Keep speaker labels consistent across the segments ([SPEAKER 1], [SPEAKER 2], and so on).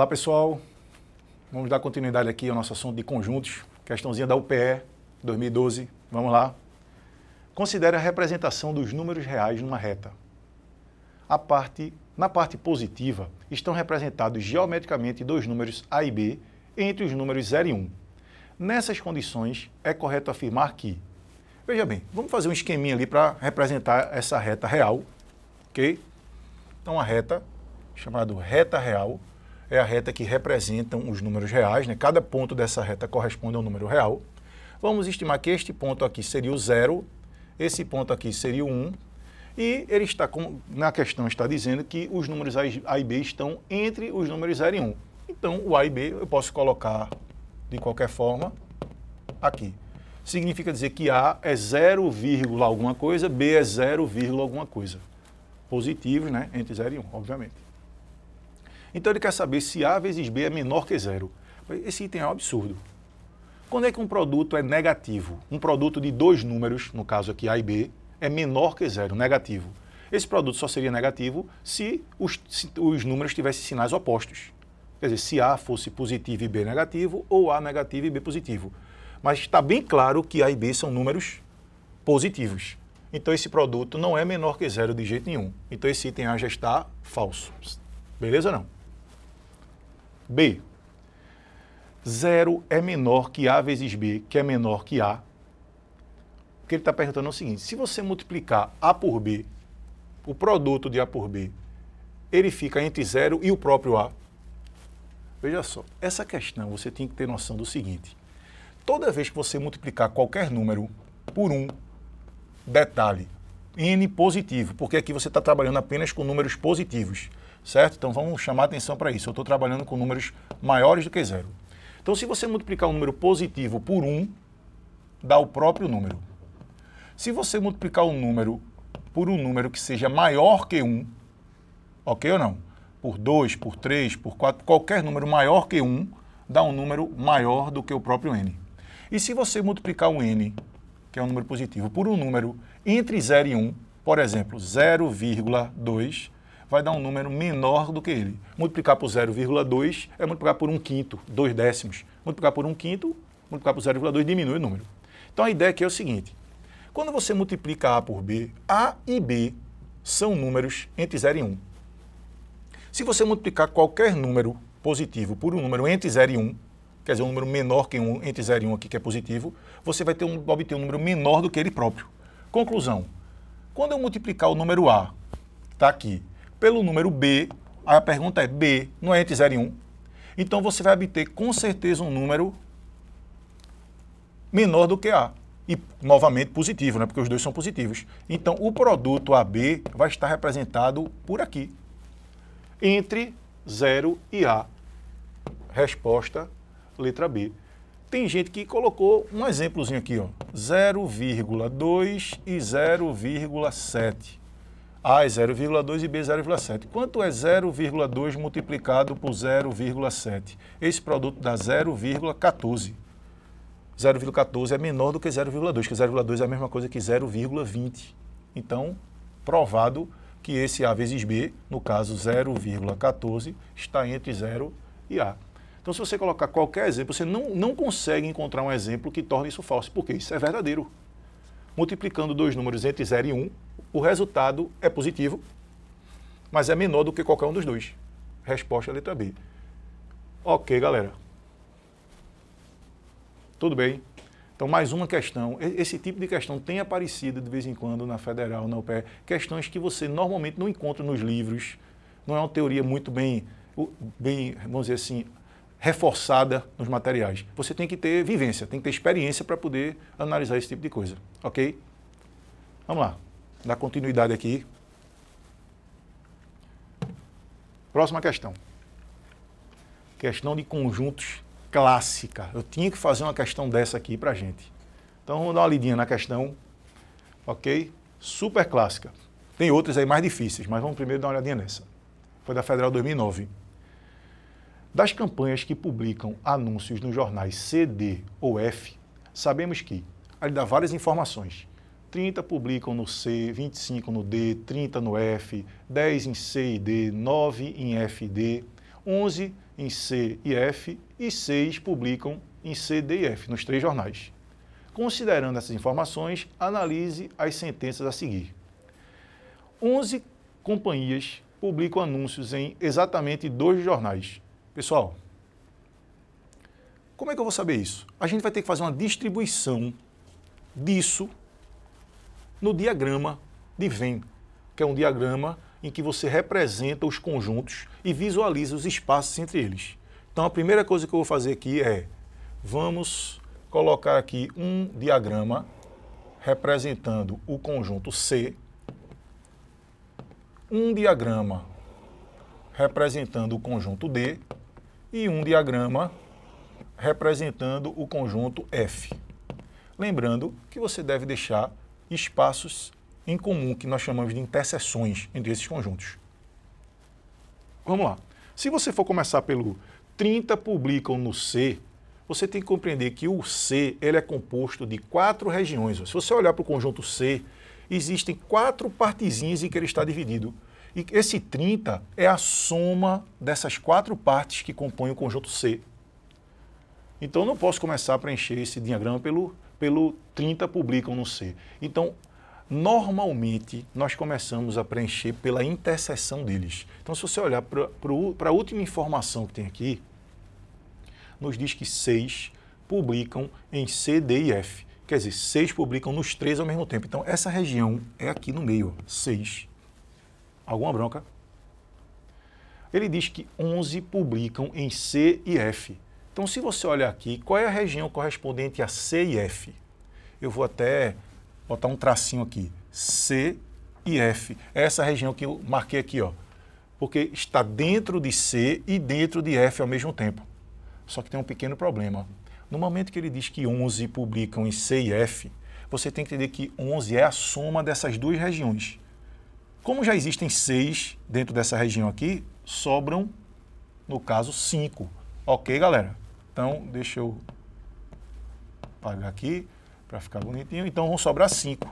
[SPEAKER 1] Olá pessoal, vamos dar continuidade aqui ao nosso assunto de conjuntos, questãozinha da UPE 2012, vamos lá. Considere a representação dos números reais numa reta. Na parte positiva estão representados geometricamente dois números A e B entre os números 0 e 1. Nessas condições é correto afirmar que, veja bem, vamos fazer um esqueminha ali para representar essa reta real, ok? Então a reta, chamada reta real, é a reta que representa os números reais, né? Cada ponto dessa reta corresponde a um número real. Vamos estimar que este ponto aqui seria o 0, esse ponto aqui seria o 1, e ele está, na questão está dizendo que os números A e B estão entre os números 0 e 1. Então o A e B eu posso colocar de qualquer forma aqui. Significa dizer que A é 0, alguma coisa, B é 0, alguma coisa. Positivos, né? Entre 0 e 1, obviamente. Então ele quer saber se A vezes B é menor que 0. Esse item é um absurdo. Quando é que um produto é negativo? Um produto de dois números, no caso aqui A e B, é menor que 0, negativo. Esse produto só seria negativo se os números tivessem sinais opostos. Quer dizer, se A fosse positivo e B negativo, ou A negativo e B positivo. Mas está bem claro que A e B são números positivos. Então esse produto não é menor que 0 de jeito nenhum. Então esse item A já está falso. Beleza ou não? B. 0 é menor que A vezes B, que é menor que A. O que ele está perguntando é o seguinte: se você multiplicar A por B, o produto de A por B, ele fica entre 0 e o próprio A. Veja só, essa questão você tem que ter noção do seguinte: toda vez que você multiplicar qualquer número por um, detalhe, N positivo, porque aqui você está trabalhando apenas com números positivos, certo? Então vamos chamar atenção para isso. Eu estou trabalhando com números maiores do que 0. Então se você multiplicar um número positivo por 1, dá o próprio número. Se você multiplicar um número por um número que seja maior que 1, ok ou não? Por 2, por 3, por 4, qualquer número maior que 1, dá um número maior do que o próprio N. E se você multiplicar um N, que é um número positivo, por um número entre 0 e 1, por exemplo, 0,2, vai dar um número menor do que ele. Multiplicar por 0,2 é multiplicar por 1/5, 2 décimos. Multiplicar por 1/5, multiplicar por 0,2 diminui o número. Então a ideia aqui é o seguinte: quando você multiplica A por B, A e B são números entre 0 e 1. Se você multiplicar qualquer número positivo por um número entre 0 e 1, quer dizer, um número menor que 1, entre 0 e 1 aqui que é positivo, você vai obter um número menor do que ele próprio. Conclusão: quando eu multiplicar o número A, que está aqui, pelo número B, a pergunta é: B não é entre 0 e 1? Então você vai obter com certeza um número menor do que A. E novamente positivo, né? Porque os dois são positivos. Então o produto AB vai estar representado por aqui, entre 0 e A. Resposta, letra B. Tem gente que colocou um exemplozinho aqui, ó, 0,2 e 0,7. A é 0,2 e B é 0,7. Quanto é 0,2 multiplicado por 0,7? Esse produto dá 0,14. 0,14 é menor do que 0,2, que 0,2 é a mesma coisa que 0,20. Então, provado que esse A vezes B, no caso 0,14, está entre 0 e A. Então, se você colocar qualquer exemplo, você não consegue encontrar um exemplo que torne isso falso, porque isso é verdadeiro. Multiplicando dois números entre 0 e 1, o resultado é positivo, mas é menor do que qualquer um dos dois. Resposta letra B. Ok, galera. Tudo bem? Então, mais uma questão. Esse tipo de questão tem aparecido de vez em quando na Federal, na UPE. Questões que você normalmente não encontra nos livros. Não é uma teoria muito bem, vamos dizer assim, reforçada nos materiais. Você tem que ter vivência, tem que ter experiência para poder analisar esse tipo de coisa. Ok? Vamos lá. Dar continuidade aqui. Próxima questão. Questão de conjuntos clássica. Eu tinha que fazer uma questão dessa aqui para a gente. Então vamos dar uma lidinha na questão. Ok? Super clássica. Tem outras aí mais difíceis, mas vamos primeiro dar uma olhadinha nessa. Foi da Federal 2009. Das campanhas que publicam anúncios nos jornais C, D ou F, sabemos que, ali dá várias informações. 30 publicam no C, 25 no D, 30 no F, 10 em C e D, 9 em F e D. 11 em C e F e 6 publicam em C, D e F, nos 3 jornais. Considerando essas informações, analise as sentenças a seguir. 11 companhias publicam anúncios em exatamente 2 jornais. Pessoal, como é que eu vou saber isso? A gente vai ter que fazer uma distribuição disso no diagrama de Venn, que é um diagrama em que você representa os conjuntos e visualiza os espaços entre eles. Então, a primeira coisa que eu vou fazer aqui é, vamos colocar aqui um diagrama representando o conjunto C, um diagrama representando o conjunto D e um diagrama representando o conjunto F. Lembrando que você deve deixar espaços em comum, que nós chamamos de interseções entre esses conjuntos. Vamos lá. Se você for começar pelo 30 publicam no C, você tem que compreender que o C ele é composto de 4 regiões. Se você olhar para o conjunto C, existem 4 partezinhas em que ele está dividido. E esse 30 é a soma dessas 4 partes que compõem o conjunto C. Então, eu não posso começar a preencher esse diagrama pelo 30 publicam no C. Então, normalmente, nós começamos a preencher pela interseção deles. Então, se você olhar para a última informação que tem aqui, nos diz que 6 publicam em C, D e F. Quer dizer, 6 publicam nos 3 ao mesmo tempo. Então, essa região é aqui no meio, 6. Alguma bronca? Ele diz que 11 publicam em C e F. Então, se você olhar aqui, qual é a região correspondente a C e F? Eu vou até botar um tracinho aqui. C e F. É essa região que eu marquei aqui, ó. Porque está dentro de C e dentro de F ao mesmo tempo. Só que tem um pequeno problema. No momento que ele diz que 11 publicam em C e F, você tem que entender que 11 é a soma dessas 2 regiões. Como já existem 6 dentro dessa região aqui, sobram, no caso, 5. Ok, galera? Então, deixa eu apagar aqui para ficar bonitinho. Então, vão sobrar 5.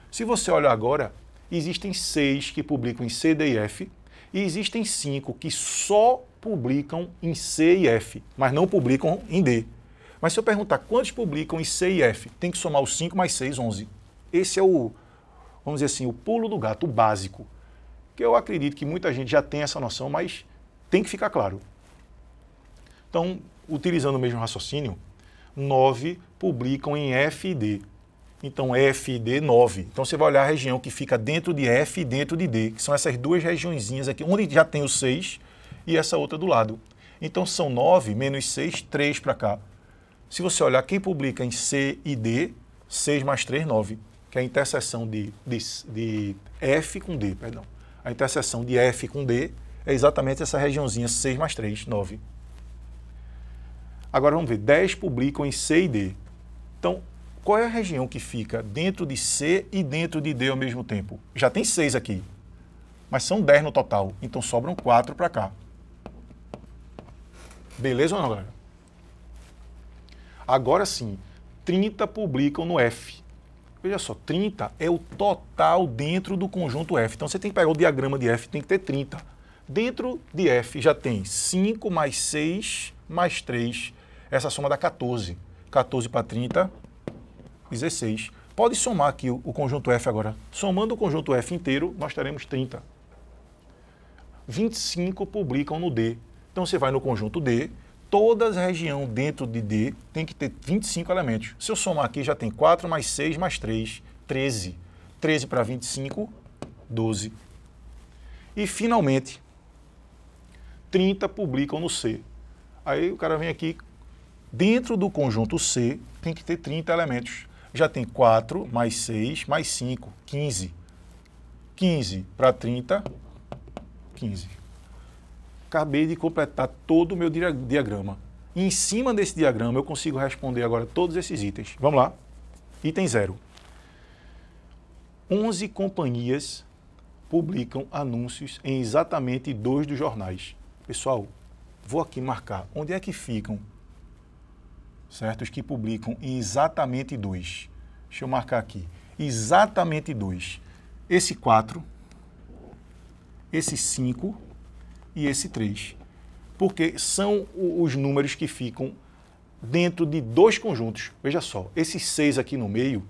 [SPEAKER 1] Se você olhar agora, existem 6 que publicam em C, D e F e existem 5 que só publicam em C e F, mas não publicam em D. Mas se eu perguntar quantos publicam em C e F, tem que somar os 5 mais 6, 11. Esse é o, vamos dizer assim, o pulo do gato, o básico. Que eu acredito que muita gente já tem essa noção, mas tem que ficar claro. Então, utilizando o mesmo raciocínio, 9 publicam em F e D. Então, F e D, 9. Então, você vai olhar a região que fica dentro de F e dentro de D, que são essas 2 regiõezinhas aqui, onde já tem o 6 e essa outra do lado. Então, são 9 menos 6, 3 para cá. Se você olhar quem publica em C e D, 6 mais 3, 9, que é a interseção de F com D, perdão. A interseção de F com D é exatamente essa regiãozinha 6 mais 3, 9. Agora vamos ver, 10 publicam em C e D. Então, qual é a região que fica dentro de C e dentro de D ao mesmo tempo? Já tem 6 aqui, mas são 10 no total, então sobram 4 para cá. Beleza ou não, galera? Agora sim, 30 publicam no F. Veja só, 30 é o total dentro do conjunto F. Então, você tem que pegar o diagrama de F, tem que ter 30. Dentro de F já tem 5 mais 6 mais 3. Essa soma dá 14. 14 para 30, 16. Pode somar aqui o conjunto F agora. Somando o conjunto F inteiro, nós teremos 30. 25 publicam no D. Então, você vai no conjunto D. Toda a região dentro de D tem que ter 25 elementos. Se eu somar aqui, já tem 4 mais 6 mais 3, 13. 13 para 25, 12. E, finalmente, 30 publicam no C. Aí o cara vem aqui, dentro do conjunto C, tem que ter 30 elementos. Já tem 4 mais 6 mais 5, 15. 15 para 30, 15. Acabei de completar todo o meu diagrama. E em cima desse diagrama eu consigo responder agora todos esses itens. Vamos lá. Item 0. 11 companhias publicam anúncios em exatamente 2 dos jornais. Pessoal, vou aqui marcar onde é que ficam, certo? Os que publicam em exatamente 2. Deixa eu marcar aqui. Exatamente 2. Esse 4, esse 5 e esse 3. porque são os números que ficam dentro de dois conjuntos. Veja só, esse 6 aqui no meio,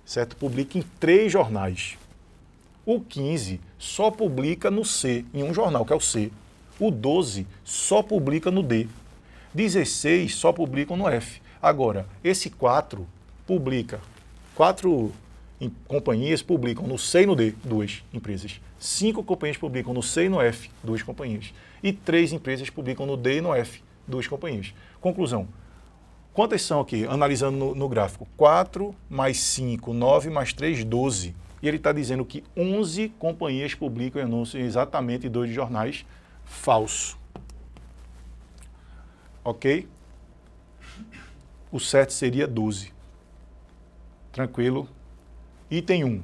[SPEAKER 1] certo? Publica em 3 jornais. O 15 só publica no C, em um jornal, que é o C. O 12 só publica no D. 16 só publicam no F. Agora, esse 4 publica, 4 companhias publicam no C e no D, 2 empresas. 5 companhias publicam no C e no F, 2 companhias. E 3 empresas publicam no D e no F, 2 companhias. Conclusão. Quantas são aqui, analisando no gráfico? 4 mais 5, 9 mais 3, 12. E ele está dizendo que 11 companhias publicam anúncios em exatamente 2 jornais. Falso. Ok? O certo seria 12. Tranquilo? Item 1.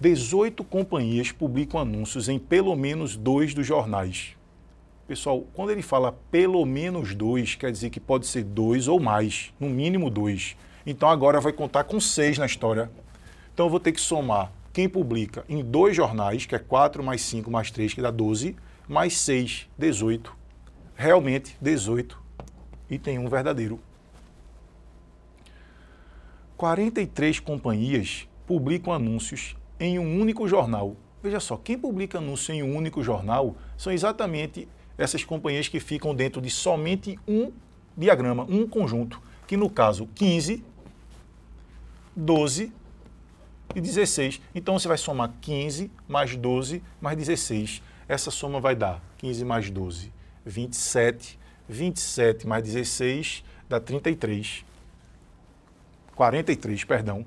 [SPEAKER 1] 18 companhias publicam anúncios em pelo menos 2 dos jornais. Pessoal, quando ele fala pelo menos 2, quer dizer que pode ser 2 ou mais, no mínimo 2. Então agora vai contar com 6 na história. Então eu vou ter que somar quem publica em 2 jornais, que é 4 mais 5 mais 3, que dá 12, mais 6, 18. Realmente 18. Item 1 verdadeiro. 43 companhias publicam anúncios em um único jornal. Veja só, quem publica anúncio em um único jornal são exatamente essas companhias que ficam dentro de somente um diagrama, um conjunto, que no caso 15, 12 e 16. Então você vai somar 15 mais 12 mais 16. Essa soma vai dar 15 mais 12, 27, 27 mais 16 dá 33. 43, perdão.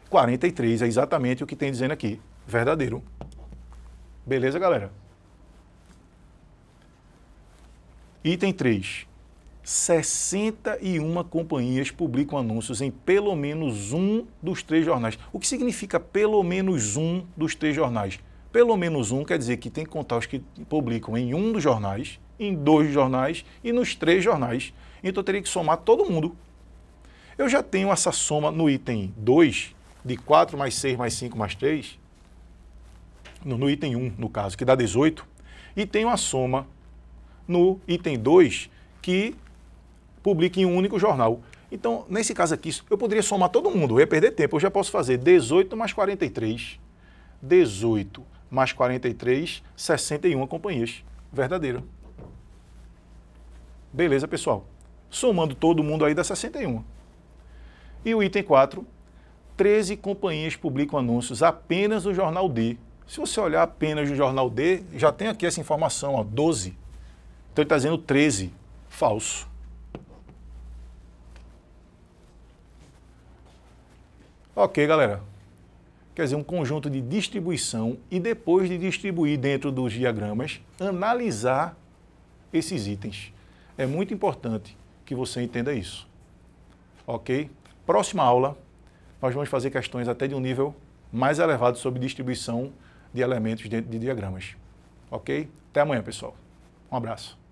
[SPEAKER 1] 43 é exatamente o que tem dizendo aqui. Verdadeiro. Beleza, galera? Item 3. 61 companhias publicam anúncios em pelo menos um dos 3 jornais. O que significa pelo menos um dos 3 jornais? Pelo menos um quer dizer que tem que contar os que publicam em um dos jornais, em 2 jornais e nos 3 jornais. Então eu teria que somar todo mundo. Eu já tenho essa soma no item 2, de 4 mais 6 mais 5 mais 3, no item 1, no caso, que dá 18, e tenho a soma no item 2, que publica em um único jornal. Então, nesse caso aqui, eu poderia somar todo mundo, eu ia perder tempo. Eu já posso fazer 18 mais 43. 18 mais 43, 61 companhias. Verdadeiro. Beleza, pessoal? Somando todo mundo aí dá 61. E o item 4, 13 companhias publicam anúncios apenas no jornal D. Se você olhar apenas no jornal D, já tem aqui essa informação, ó, 12. Então ele está dizendo 13. Falso. Ok, galera. Quer dizer, um conjunto de distribuição e depois de distribuir dentro dos diagramas, analisar esses itens. É muito importante que você entenda isso. Ok? Próxima aula, nós vamos fazer questões até de um nível mais elevado sobre distribuição de elementos dentro de diagramas. Ok? Até amanhã, pessoal. Um abraço.